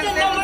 Hey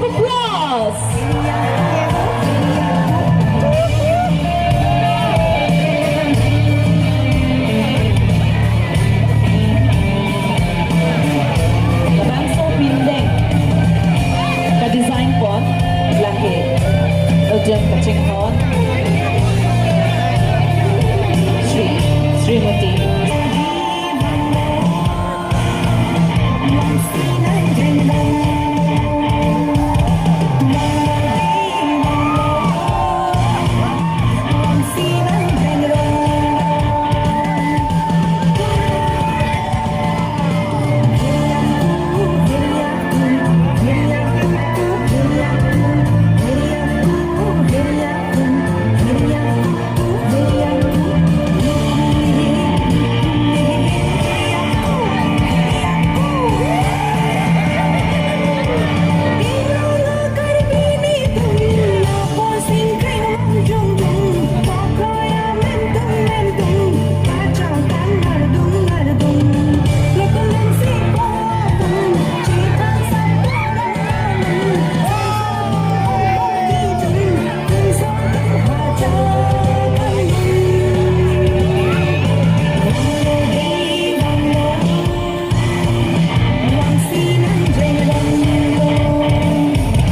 of applause. Kabang so building. Ka-design po, laki. Udyang kachingkon. Srimati.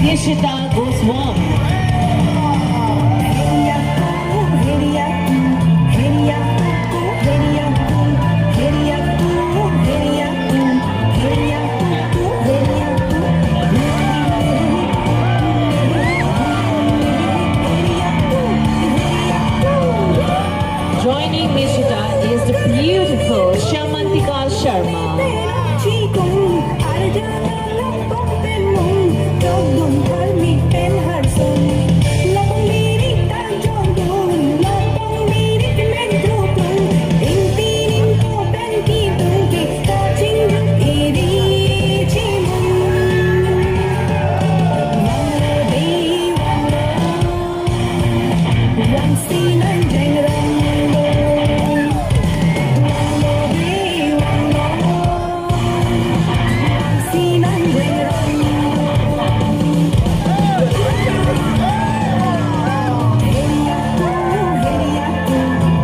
Nishita goes warm. Joining Nishita is the beautiful Shamantika Sharma.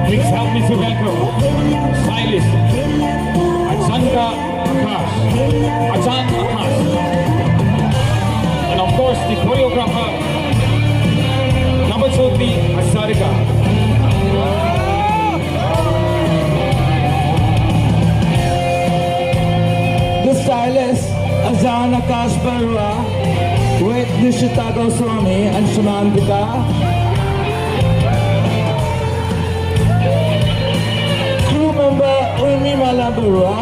Please help me to welcome stylist Ajanta Akash, Ajant Akash, and of course the choreographer Nabachoti Asarika. The stylist Ajant Akash Barua with Nishita Goswami and Shamantika. Crew member Umi Malaburua.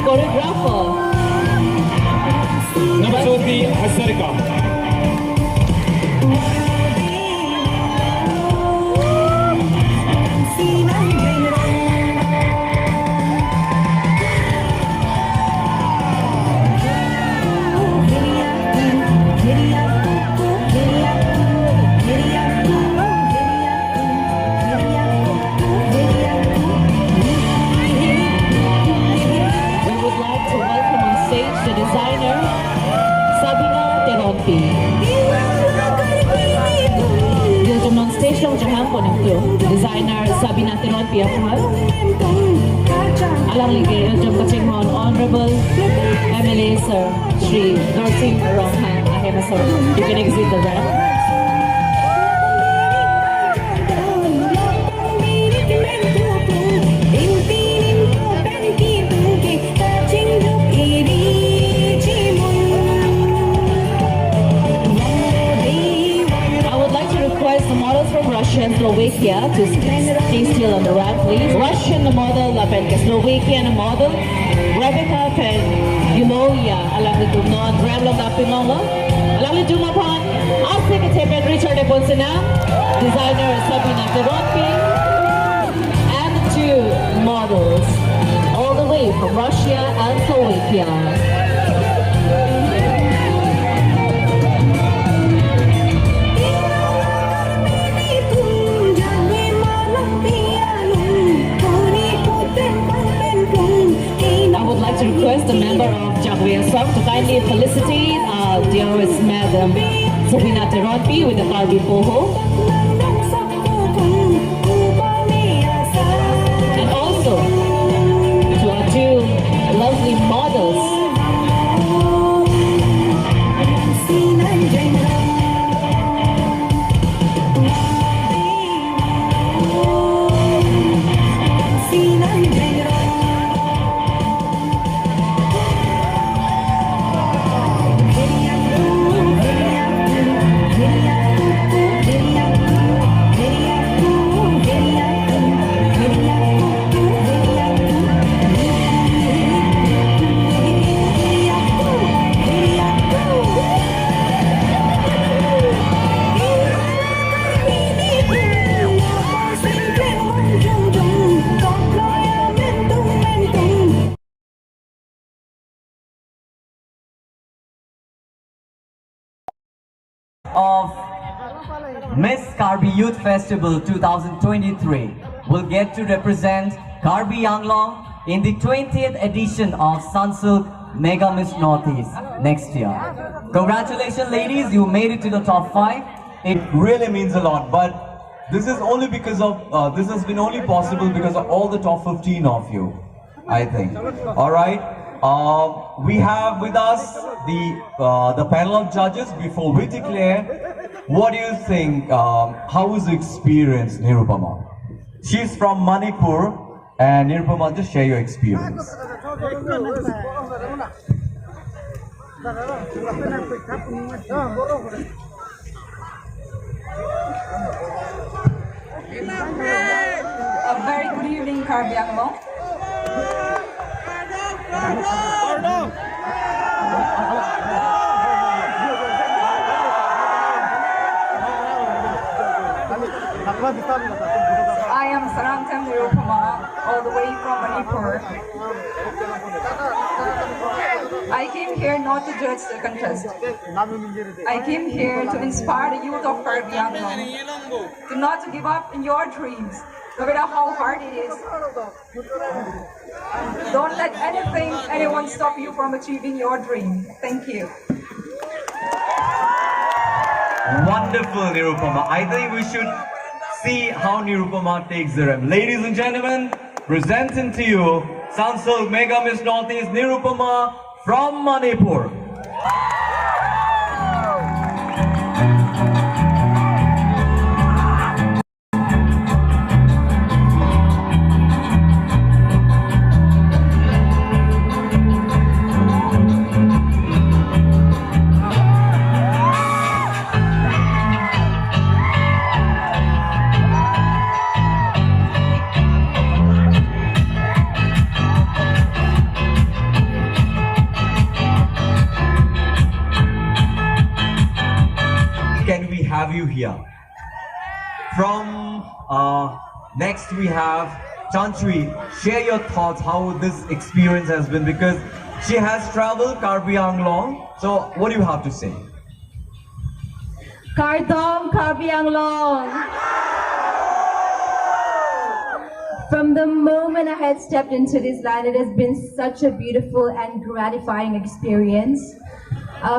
Choreographer Nabachoti Asarika. the designer, Dito man stage lang dyan po nito. Designer Sabina Teronpi Afhal. Alang ligay dyan kachinghon Honorable MLA Sir Shri Nursing Ronghan. Akin na sir. You can exit the ramp. The models from Russia and Slovakia to stay still on the ramp, please. Russian model, lapit ka. Slovakian model, Rebecca and Yuloya, alam nito, no? Ram lang tapin mo, Lalu dumapan ang Secretary Richard Ebonsina, designer Sabina Geronpi, and two models all the way from Russia and Slovakia. I would like to request a member of Jagwe Song to kindly felicitate dearest Madam Sabina Geronpi with the Karbi Poho. And also to our two lovely models. Of Miss Karbi Youth Festival 2023 will get to represent Karbi Anglong in the 20th edition of Sunsilk Mega Miss Northeast next year. Congratulations ladies, you made it to the top 5. It really means a lot, but this is only because of this has been only possible because of all the top 15 of you, I think. All right, we have with us the panel of judges. Before we declare, what do you think? How was the experience, Nirupama? She's from Manipur, and Nirupama, just share your experience. A very good evening, Karbi Anglong. I am Sarantam Nirupama, all the way from Manipur. I came here not to judge the contest. I came here to inspire the youth of Karbi Anglong to not to give up in your dreams, no matter how hard it is. Don't let anyone stop you from achieving your dream. Thank you. Wonderful, Nirupama. I think we should see how Nirupama takes the rep. Ladies and gentlemen, presenting to you Sunsilk Mega Miss Northeast Nirupama from Manipur. Have you here. From next we have Chantri. Share your thoughts how this experience has been, because she has traveled Karbi Anglong. So what do you have to say? Kardom Karbi Anglong. From the moment I had stepped into this land, it has been such a beautiful and gratifying experience.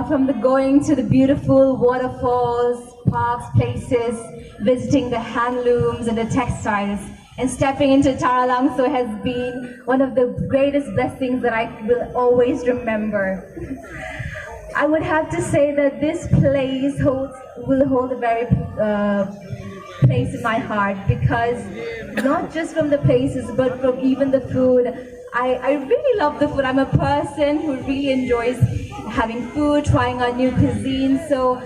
From the going to the beautiful waterfalls, parks, places, visiting the handlooms and the textiles, and stepping into Taralangso has been one of the greatest blessings that I will always remember. I would have to say that this place will hold a very place in my heart, because not just from the places but from even the food. I really love the food. I'm a person who really enjoys having food, trying out new cuisine. So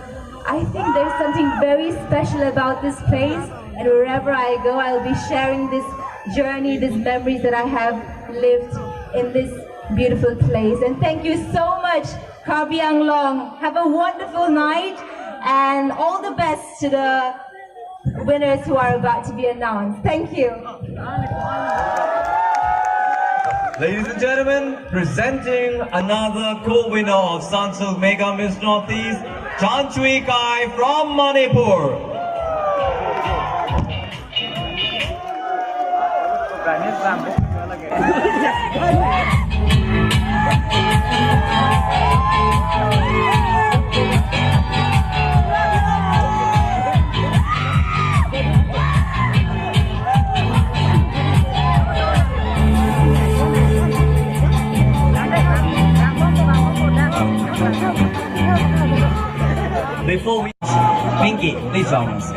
I think there's something very special about this place, and wherever I go, I'll be sharing this journey, these memories that I have lived in this beautiful place. And thank you so much Karbi Anglong. Have a wonderful night and all the best to the winners who are about to be announced. Thank you. Ladies and gentlemen, presenting another co-winner of Sansil Mega Miss Northeast, Chanchui Kai from Manipur. Before we Pinky, please join us.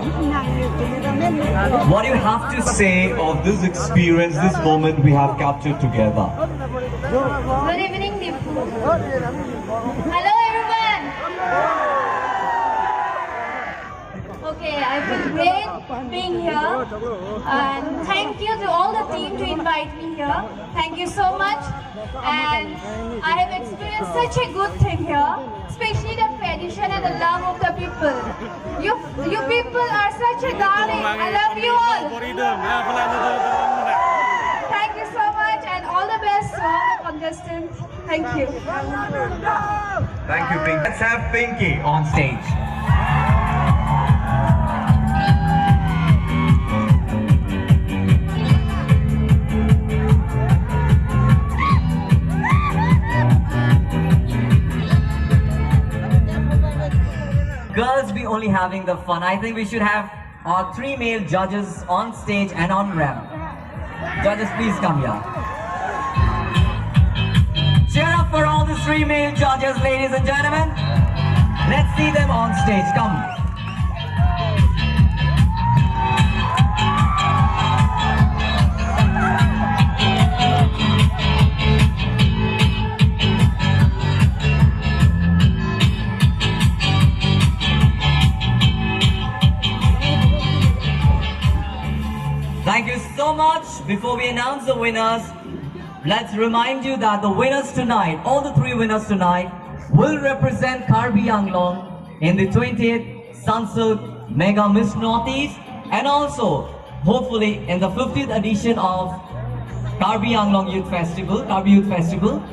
What do you have to say of this experience, this moment we have captured together? Good evening, Deepu. Hello, everyone. Okay, I feel great being here. And thank you to all the team to invite me here. Thank you so much. And I have experienced such a good thing here, especially the tradition and the love of the people. You people are such a darling. I love you all. Thank you so much and all the best to all the contestants. Thank you. Thank you, Pinky. Let's have Pinky on stage. Girls be only having the fun. I think we should have our 3 male judges on stage and on ramp. Judges, please come here. Cheer up for all the 3 male judges, ladies and gentlemen. Let's see them on stage. Come. Thank you so much. Before we announce the winners, let's remind you that the winners tonight, all the 3 winners tonight, will represent Karbi Anglong in the 20th Sansil Mega Miss Northeast and also, hopefully, in the 50th edition of Karbi Anglong Youth Festival, Karbi Youth Festival.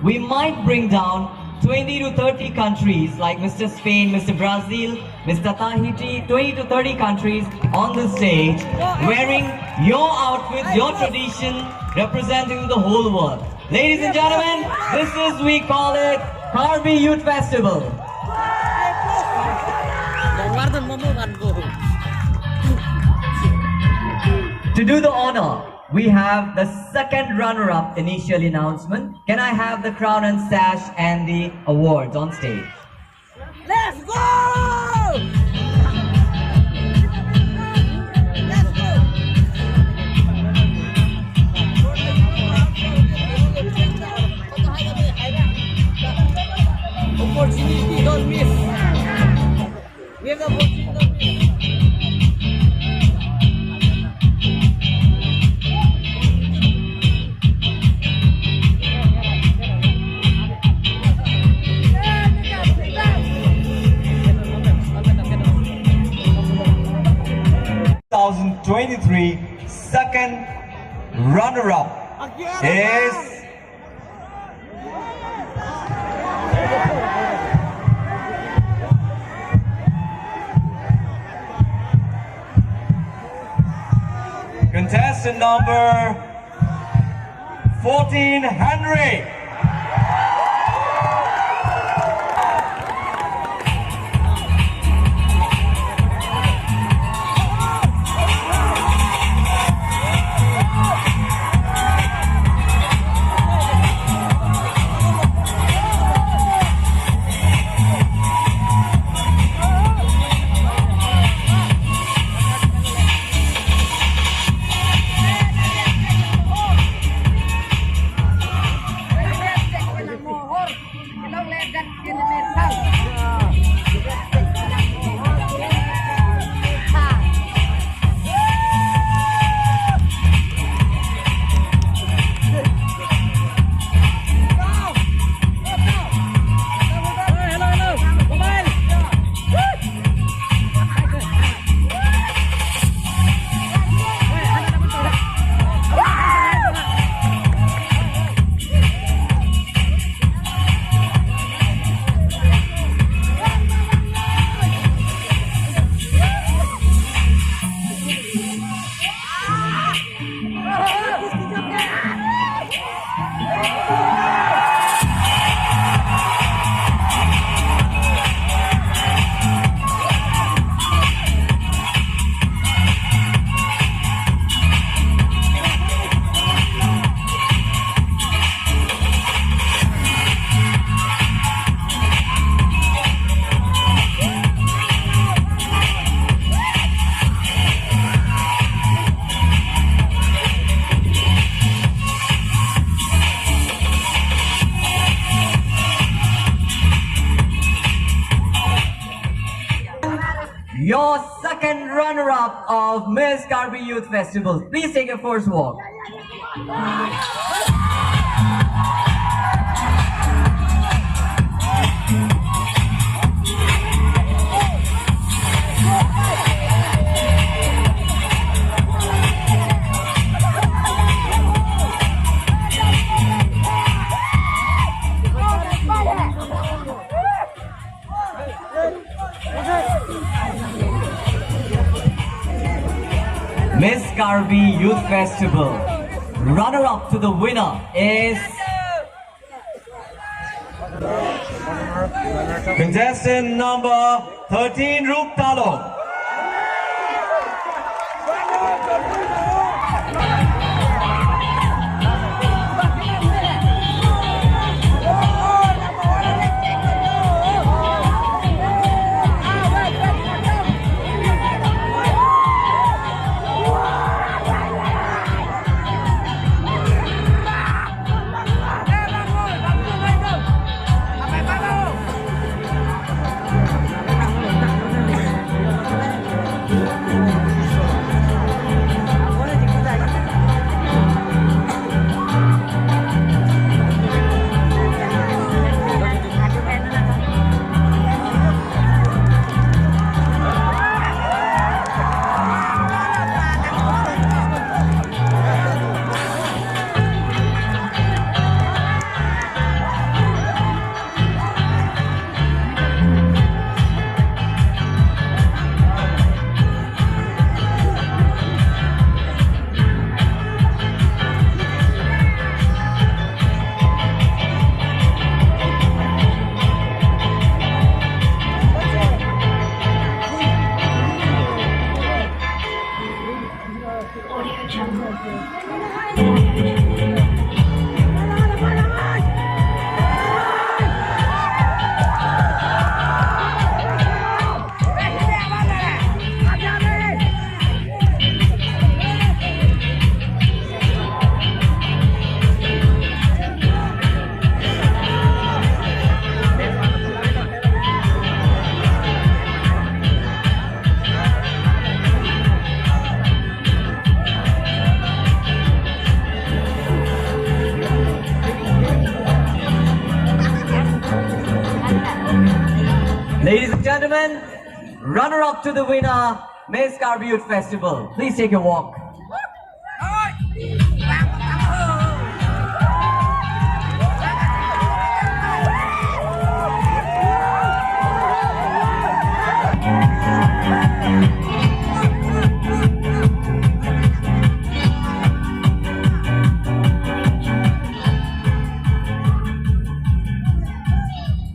We might bring down 20 to 30 countries like Mr. Spain, Mr. Brazil, Mr. Tahiti, 20 to 30 countries on the stage wearing your outfits, your tradition, representing the whole world. Ladies and gentlemen, this is, we call it Karbi Youth Festival. To do the honor, we have the second runner-up initial announcement. Can I have the crown and sash and the awards on stage? Let's go! Let's go! Opportunity, don't miss. We have the opportunity, don't miss. 2023 second runner-up is contestant number 14, Henry. second runner-up of Miss Karbi Youth Festival. Please take your first walk. Miss Karbi Youth Festival. Runner-up to the winner is Contestant number 13, Roop Talong. Ladies and gentlemen, runner-up to the winner, Miss Karbi Youth Festival. Please take a walk.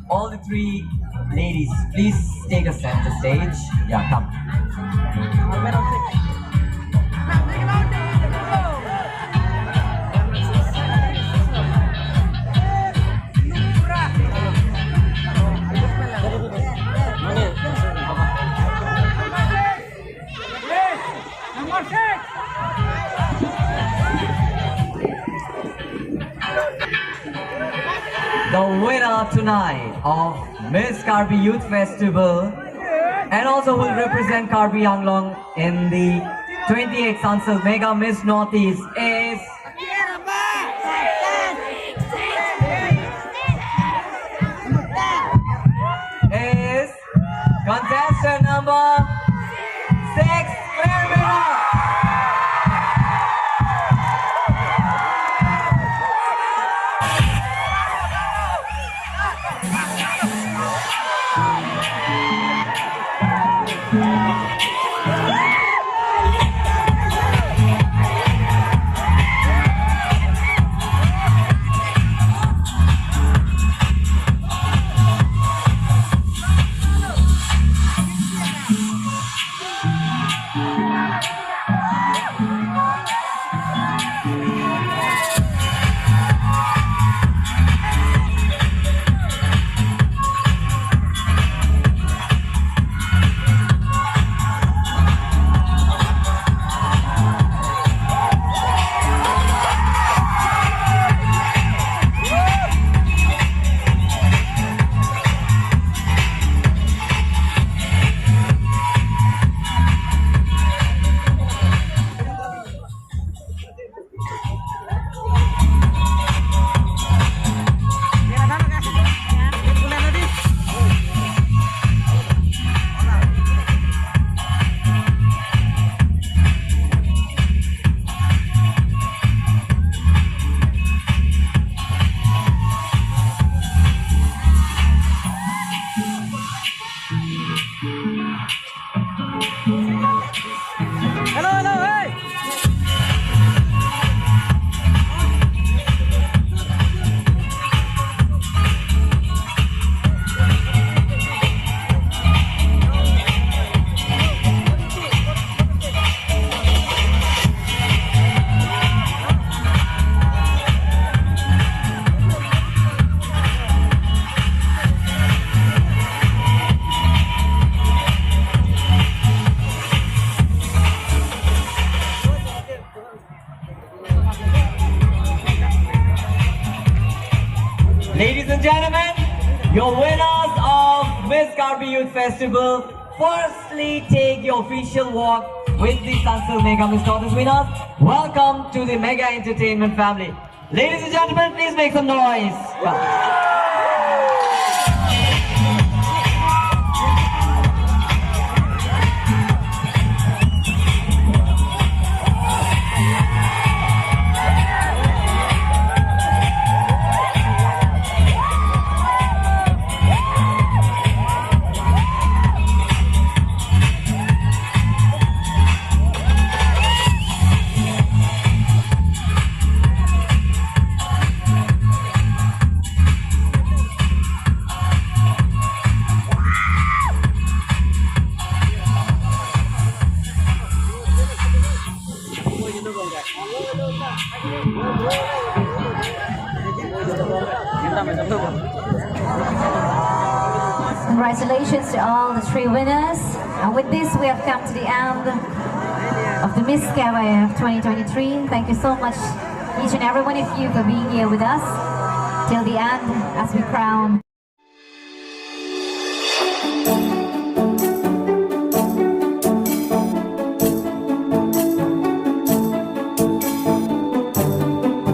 All the three ladies, please take a center stage. Yeah, come. The winner tonight of Miss Karbi Youth Festival and also will represent Karbi Anglong in the 28th Sansal Mega Miss Northeast is contestant number 6, clear winner. and gentlemen, your winners of Miss Karbi Youth Festival, firstly take your official walk with the Sunsilk Mega Miss Northeast winners. Welcome to the Mega Entertainment family. Ladies and gentlemen, please make some noise. Congratulations to all the 3 winners. And with this, we have come to the end of the Miss Karbi of 2023. Thank you so much, each and every one of you, for being here with us till the end as we crown